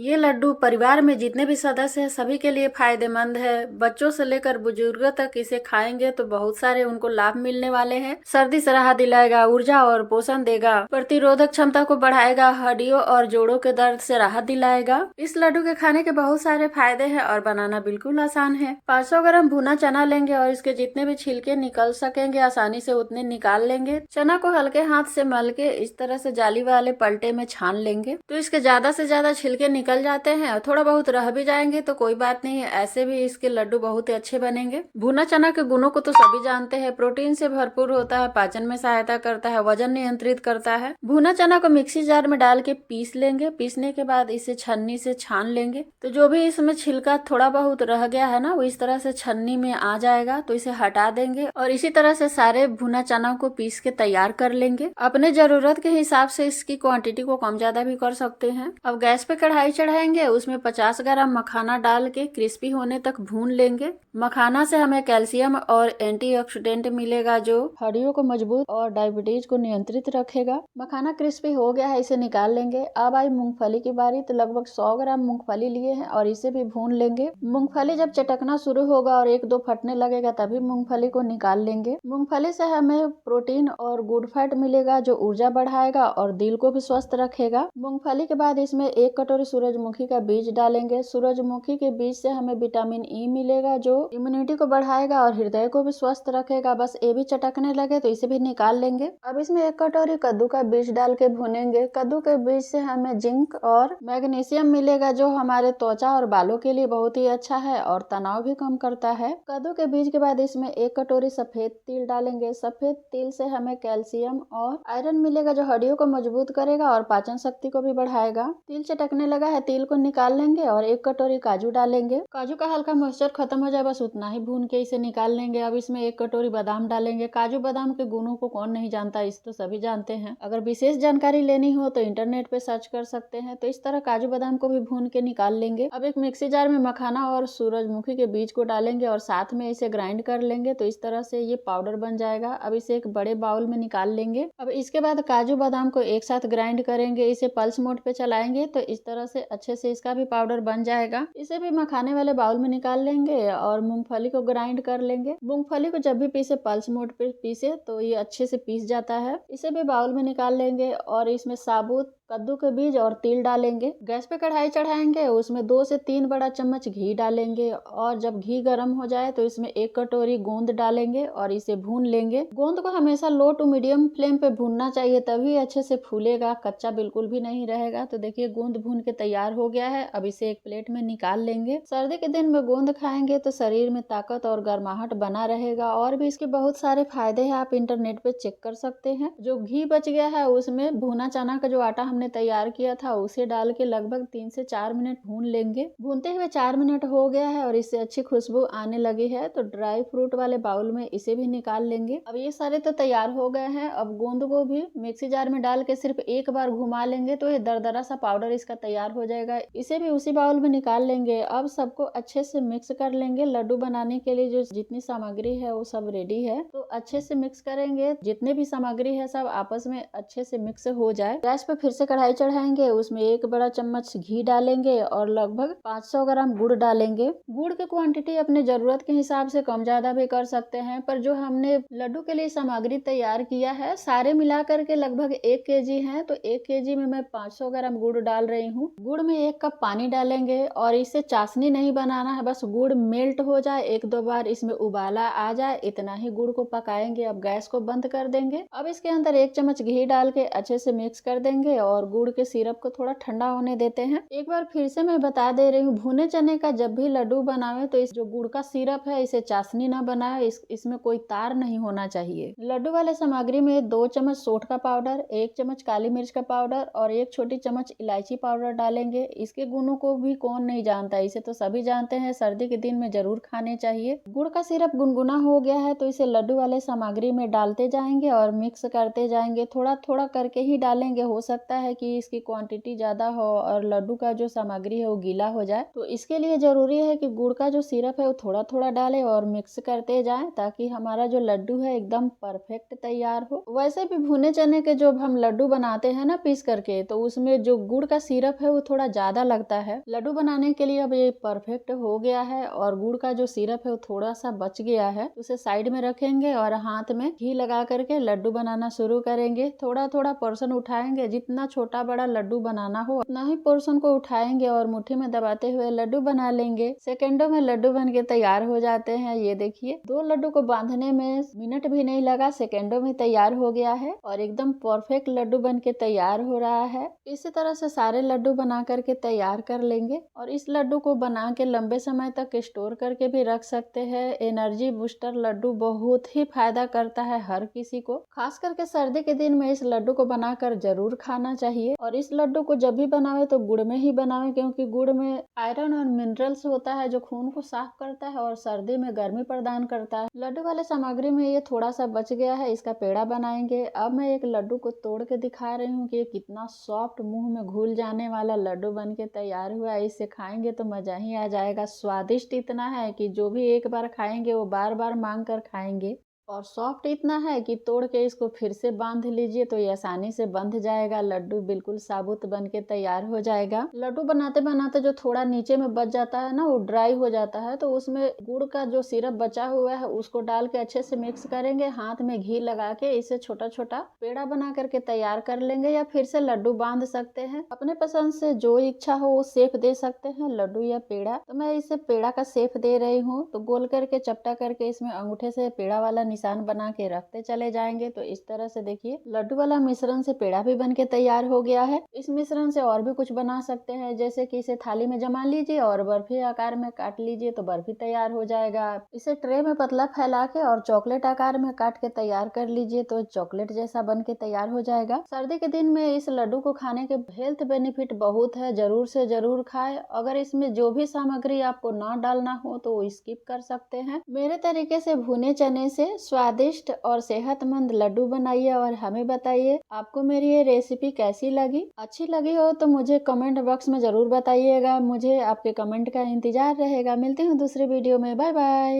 ये लड्डू परिवार में जितने भी सदस्य हैं सभी के लिए फायदेमंद है। बच्चों से लेकर बुजुर्गों तक इसे खाएंगे तो बहुत सारे उनको लाभ मिलने वाले हैं। सर्दी से राहत दिलाएगा, ऊर्जा और पोषण देगा, प्रतिरोधक क्षमता को बढ़ाएगा, हड्डियों और जोड़ों के दर्द से राहत दिलाएगा। इस लड्डू के खाने के बहुत सारे फायदे हैं और बनाना बिल्कुल आसान है। 500 ग्राम भुना चना लेंगे और इसके जितने भी छिलके निकल सकेंगे आसानी से उतने निकाल लेंगे। चना को हल्के हाथ से मल के इस तरह से जाली वाले पलटे में छान लेंगे तो इसके ज्यादा से ज्यादा छिलके निकल जाते हैं और थोड़ा बहुत रह भी जाएंगे तो कोई बात नहीं है, ऐसे भी इसके लड्डू बहुत ही अच्छे बनेंगे। भुना चना के गुणों को तो सभी जानते हैं, प्रोटीन से भरपूर होता है, पाचन में सहायता करता है, वजन नियंत्रित करता है। भुना चना को मिक्सी जार में डाल के पीस लेंगे। पीसने के बाद इसे छन्नी से छान लेंगे तो जो भी इसमें छिलका थोड़ा बहुत रह गया है ना वो इस तरह से छन्नी में आ जाएगा तो इसे हटा देंगे और इसी तरह से सारे भुना चना को पीस के तैयार कर लेंगे। अपने जरूरत के हिसाब से इसकी क्वांटिटी को कम ज्यादा भी कर सकते हैं। अब गैस पे कढ़ाई चढ़ाएंगे, उसमें 50 ग्राम मखाना डाल के क्रिस्पी होने तक भून लेंगे। मखाना से हमें कैल्शियम और एंटीऑक्सीडेंट मिलेगा जो हड्डियों को मजबूत और डायबिटीज को नियंत्रित रखेगा। मखाना क्रिस्पी हो गया है, इसे निकाल लेंगे। अब आई मूंगफली की बारी, तो लगभग 100 ग्राम मूंगफली लिए हैं और इसे भी भून लेंगे। मूंगफली जब चटकना शुरू होगा और 1-2 फटने लगेगा तभी मूंगफली को निकाल लेंगे। मूंगफली से हमें प्रोटीन और गुड फैट मिलेगा जो ऊर्जा बढ़ाएगा और दिल को भी स्वस्थ रखेगा। मूंगफली के बाद इसमें 1 कटोरी सूरजमुखी का बीज डालेंगे। सूरजमुखी के बीज से हमें विटामिन ई मिलेगा जो इम्यूनिटी को बढ़ाएगा और हृदय को भी स्वस्थ रखेगा। बस ये भी चटकने लगे तो इसे भी निकाल लेंगे। अब इसमें 1 कटोरी कद्दू का बीज डाल के भुनेंगे। कद्दू के बीज से हमें जिंक और मैग्नीशियम मिलेगा जो हमारे त्वचा और बालों के लिए बहुत ही अच्छा है और तनाव भी कम करता है। कद्दू के बीज के बाद इसमें 1 कटोरी सफेद तिल डालेंगे। सफेद तिल से हमें कैल्शियम और आयरन मिलेगा जो हड्डियों को मजबूत करेगा और पाचन शक्ति को भी बढ़ाएगा। तिल चटकने लगा है, तिल को निकाल लेंगे और 1 कटोरी काजू डालेंगे। काजू का हल्का मॉइस्चर खत्म हो जाए बस उतना ही भून के इसे निकाल लेंगे। अब इसमें 1 कटोरी बादाम डालेंगे। काजू बादाम के गुणों को कौन नहीं जानता, इस तो सभी जानते हैं। अगर विशेष जानकारी लेनी हो तो इंटरनेट पे सर्च कर सकते हैं। तो इस तरह काजू बादाम को भी भून के निकाल लेंगे। अब एक मिक्सी जार में मखाना और सूरजमुखी के बीज को डालेंगे और साथ में इसे ग्राइंड कर लेंगे तो इस तरह से ये पाउडर बन जाएगा। अब इसे एक बड़े बाउल में निकाल लेंगे। अब इसके बाद काजू बादाम को एक साथ ग्राइंड करेंगे। इसे पल्स मोड पे चलाएंगे तो इस तरह से अच्छे से इसका भी पाउडर बन जाएगा। इसे भी मखाने वाले बाउल में निकाल लेंगे और मूंगफली को ग्राइंड कर लेंगे। मूंगफली को जब भी पीसे पल्स मोड पे पीसे तो ये अच्छे से पीस जाता है। इसे भी बाउल में निकाल लेंगे और इसमें साबुत कद्दू के बीज और तिल डालेंगे। गैस पे कढ़ाई चढ़ाएंगे, उसमें 2 से 3 बड़ा चम्मच घी डालेंगे और जब घी गर्म हो जाए तो इसमें 1 कटोरी गोंद डालेंगे और इसे भून लेंगे। गोंद को हमेशा लो टू मीडियम फ्लेम पे भूनना चाहिए तभी अच्छे से फूलेगा, कच्चा बिल्कुल भी नहीं रहेगा। तो देखिए गोंद भून के तैयार हो गया है। अब इसे एक प्लेट में निकाल लेंगे। सर्दी के दिन में गोंद खाएंगे तो शरीर में ताकत और गर्माहट बना रहेगा और भी इसके बहुत सारे फायदे हैं, आप इंटरनेट पे चेक कर सकते हैं। जो घी बच गया है उसमें भुना चना का जो आटा हमने तैयार किया था उसे डाल के लगभग 3 से 4 मिनट भून लेंगे। भूनते हुए 4 मिनट हो गया है और इससे अच्छी खुशबू आने लगी है तो ड्राई फ्रूट वाले बाउल में इसे भी निकाल लेंगे। अब ये सारे तो तैयार हो गए हैं। अब गोंद को भी मिक्सी जार में डाल के सिर्फ एक बार घुमा लेंगे तो ये दरदरा सा पाउडर इसका तैयार हो जाएगा। इसे भी उसी बाउल में निकाल लेंगे। अब सबको अच्छे से मिक्स कर लेंगे। लड्डू बनाने के लिए जो जितनी सामग्री है वो सब रेडी है तो अच्छे से मिक्स करेंगे। जितने भी सामग्री है सब आपस में अच्छे से मिक्स हो जाए। गैस पे फिर से कढ़ाई चढ़ाएंगे, उसमें 1 बड़ा चम्मच घी डालेंगे और लगभग 500 ग्राम गुड़ डालेंगे। गुड़ की क्वांटिटी अपने जरूरत के हिसाब से कम ज्यादा भी कर सकते हैं, पर जो हमने लड्डू के लिए सामग्री तैयार किया है सारे मिला करके लगभग 1 केजी है तो 1 केजी में मैं 500 ग्राम गुड़ डाल रही हूँ। गुड़ में 1 कप पानी डालेंगे और इसे चाशनी नहीं बनाना है, बस गुड़ मेल्ट हो जाए, 1-2 बार इसमें उबाला आ जाए, इतना ही गुड़ को पकाएंगे। अब गैस को बंद कर देंगे। अब इसके अंदर 1 चम्मच घी डाल के अच्छे से मिक्स कर देंगे और गुड़ के सिरप को थोड़ा ठंडा होने देते हैं। एक बार फिर से मैं बता दे रही हूँ, भुने चने का जब भी लड्डू बनावे तो इस जो गुड़ का सिरप है इसे चाशनी ना बनाए, इसमें कोई तार नहीं होना चाहिए। लड्डू वाले सामग्री में 2 चम्मच सोंठ का पाउडर, 1 चम्मच काली मिर्च का पाउडर और 1 छोटी चम्मच इलायची पाउडर डालेंगे। इसके गुणों को भी कौन नहीं जानता, इसे तो सभी जानते हैं, सर्दी के दिन में जरूर खाने चाहिए। गुड़ का सिरप गुनगुना हो गया है तो इसे लड्डू वाले सामग्री में डालते जाएंगे और मिक्स करते जाएंगे। थोड़ा थोड़ा करके ही डालेंगे, हो सकता है कि इसकी क्वांटिटी ज़्यादा हो और लड्डू का जो सामग्री है वो गीला हो जाए। तो इसके लिए ज़रूरी है कि गुड़ का जो सिरप है वो थोड़ा थोड़ा डालें और मिक्स करते जाएं ताकि हमारा जो लड्डू है एकदम परफेक्ट तैयार हो। वैसे भी भुने चने के जो हम लड्डू बनाते हैं ना पीस करके, तो उसमें जो गुड़ का सिरप है वो थोड़ा ज़्यादा लगता है। लड्डू बनाने के लिए अब ये परफेक्ट हो गया है और गुड़ का जो सिरप है वो थोड़ा सा बच गया है। उसे साइड में रखेंगे और हाथ में घी लगा करके लड्डू बनाना शुरू करेंगे। थोड़ा थोड़ा पोर्शन उठाएंगे, जितना छोटा बड़ा लड्डू बनाना हो उतना ही पोर्शन को उठाएंगे और मुट्ठी में दबाते हुए लड्डू बना लेंगे। सेकंडों में लड्डू बन के तैयार हो जाते हैं। ये देखिए 2 लड्डू को बांधने में मिनट भी नहीं लगा, सेकंडों में तैयार हो गया है और एकदम परफेक्ट लड्डू बन के तैयार हो रहा है। इसी तरह से सारे लड्डू बना करके तैयार कर लेंगे और इस लड्डू को बना के लंबे समय तक स्टोर करके भी रख सकते हैं। एनर्जी बूस्टर लड्डू बहुत ही फायदा करता है हर किसी को, खास करके सर्दी के दिन में इस लड्डू को बनाकर जरूर खाना चाहिए। और इस लड्डू को जब भी बनावे तो गुड़ में ही बनावे, क्योंकि गुड़ में आयरन और मिनरल्स होता है जो खून को साफ करता है और सर्दी में गर्मी प्रदान करता है। लड्डू वाले सामग्री में ये थोड़ा सा बच गया है, इसका पेड़ा बनाएंगे। अब मैं एक लड्डू को तोड़ के दिखा रही हूँ कि ये कितना सॉफ्ट मुंह में घुल जाने वाला लड्डू बन के तैयार हुआ है। इसे खाएंगे तो मजा ही आ जाएगा। स्वादिष्ट इतना है कि जो भी एक बार खाएंगे वो बार बार मांग कर खाएंगे और सॉफ्ट इतना है कि तोड़ के इसको फिर से बांध लीजिए तो ये आसानी से बंध जाएगा। लड्डू बिल्कुल साबुत बन के तैयार हो जाएगा। लड्डू बनाते बनाते जो थोड़ा नीचे में बच जाता है ना वो ड्राई हो जाता है, तो उसमें गुड़ का जो सिरप बचा हुआ है उसको डाल के अच्छे से मिक्स करेंगे। हाथ में घी लगा के इसे छोटा छोटा पेड़ा बना करके तैयार कर लेंगे या फिर से लड्डू बांध सकते हैं। अपने पसंद से जो इच्छा हो वो शेप दे सकते हैं, लड्डू या पेड़ा। तो मैं इसे पेड़ा का शेप दे रही हूँ। तो गोल करके चपटा करके इसमें अंगूठे से पेड़ा वाला निशान बना के रखते चले जाएंगे। तो इस तरह से देखिए लड्डू वाला मिश्रण से पेड़ा भी बन के तैयार हो गया है। इस मिश्रण से और भी कुछ बना सकते हैं, जैसे कि इसे थाली में जमा लीजिए और बर्फी आकार में काट लीजिए तो बर्फी तैयार हो जाएगा। इसे ट्रे में पतला फैला के और चॉकलेट आकार में काट के तैयार कर लीजिए तो चॉकलेट जैसा बन के तैयार हो जाएगा। सर्दी के दिन में इस लड्डू को खाने के हेल्थ बेनिफिट बहुत है, जरूर से जरूर खाएं। अगर इसमें जो भी सामग्री आपको ना डालना हो तो स्किप कर सकते हैं। मेरे तरीके से भुने चने से स्वादिष्ट और सेहतमंद लड्डू बनाइए और हमें बताइए आपको मेरी ये रेसिपी कैसी लगी। अच्छी लगी हो तो मुझे कमेंट बॉक्स में जरूर बताइएगा। मुझे आपके कमेंट का इंतजार रहेगा। मिलती हूँ दूसरे वीडियो में। Bye bye.